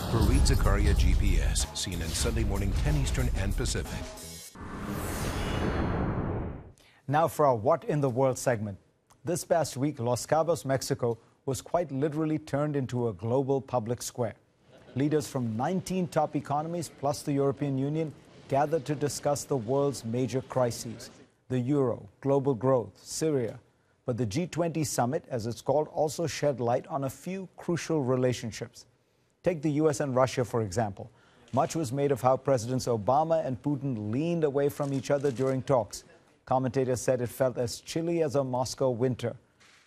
Fareed Zakaria, GPS, CNN Sunday morning, 10 Eastern and Pacific. Now for our What in the World segment. This past week, Los Cabos, Mexico, was quite literally turned into a global public square. Leaders from 19 top economies plus the European Union gathered to discuss the world's major crises: the euro, global growth, Syria. But the G20 summit, as it's called, also shed light on a few crucial relationships. Take the US and Russia, for example. Much was made of how Presidents Obama and Putin leaned away from each other during talks. Commentators said it felt as chilly as a Moscow winter.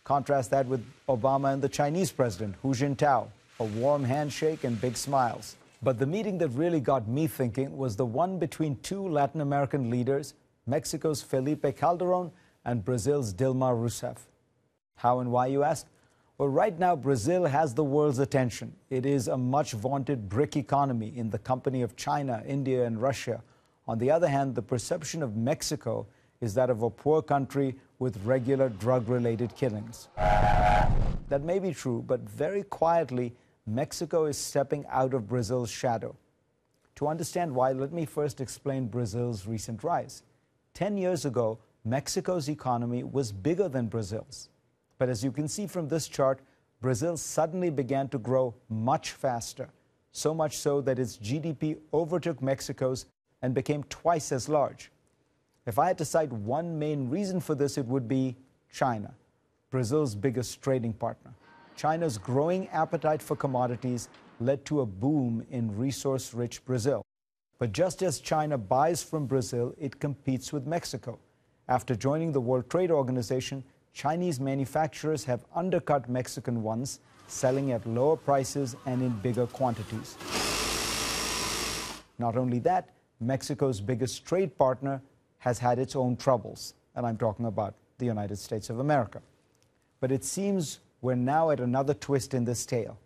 Contrast that with Obama and the Chinese president, Hu Jintao, a warm handshake and big smiles. But the meeting that really got me thinking was the one between two Latin American leaders, Mexico's Felipe Calderon and Brazil's Dilma Rousseff. How and why, you ask? Well, right now, Brazil has the world's attention. It is a much-vaunted BRIC economy in the company of China, India, and Russia. On the other hand, the perception of Mexico is that of a poor country with regular drug-related killings. That may be true, but very quietly, Mexico is stepping out of Brazil's shadow. To understand why, let me first explain Brazil's recent rise. 10 years ago, Mexico's economy was bigger than Brazil's. But as you can see from this chart, Brazil suddenly began to grow much faster, so much so that its GDP overtook Mexico's and became twice as large. If I had to cite one main reason for this, it would be China, Brazil's biggest trading partner. China's growing appetite for commodities led to a boom in resource-rich Brazil. But just as China buys from Brazil, it competes with Mexico. After joining the World Trade Organization, Chinese manufacturers have undercut Mexican ones, selling at lower prices and in bigger quantities. Not only that, Mexico's biggest trade partner has had its own troubles, and I'm talking about the United States of America. But it seems we're now at another twist in this tale.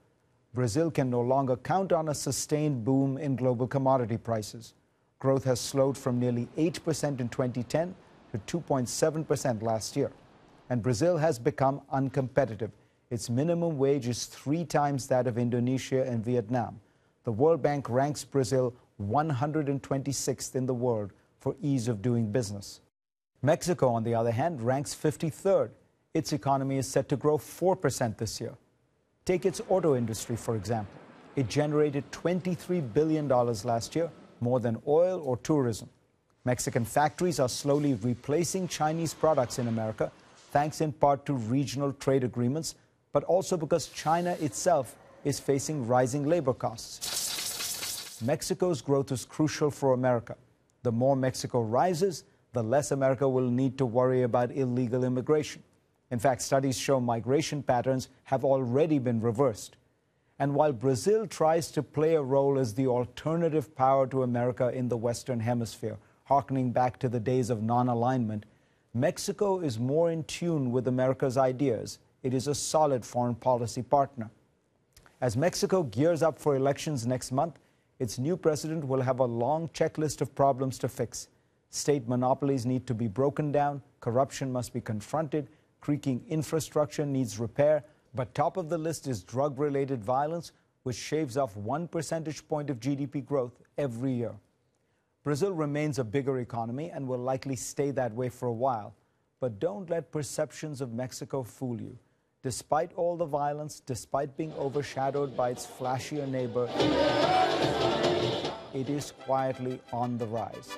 Brazil can no longer count on a sustained boom in global commodity prices. Growth has slowed from nearly 8% in 2010 to 2.7% last year. And Brazil has become uncompetitive. Its minimum wage is 3 times that of Indonesia and Vietnam. The World Bank ranks Brazil 126th in the world for ease of doing business. Mexico, on the other hand, ranks 53rd. Its economy is set to grow 4% this year. Take its auto industry, for example. It generated $23 billion last year, more than oil or tourism. Mexican factories are slowly replacing Chinese products in America, thanks in part to regional trade agreements, but also because China itself is facing rising labor costs. Mexico's growth is crucial for America. The more Mexico rises, the less America will need to worry about illegal immigration. In fact, studies show migration patterns have already been reversed. And while Brazil tries to play a role as the alternative power to America in the Western Hemisphere, harkening back to the days of non-alignment, Mexico is more in tune with America's ideas. It is a solid foreign policy partner. As Mexico gears up for elections next month, its new president will have a long checklist of problems to fix. State monopolies need to be broken down, corruption must be confronted, creaking infrastructure needs repair, but top of the list is drug-related violence, which shaves off 1 percentage point of GDP growth every year. Brazil remains a bigger economy and will likely stay that way for a while. But don't let perceptions of Mexico fool you. Despite all the violence, despite being overshadowed by its flashier neighbor, it is quietly on the rise.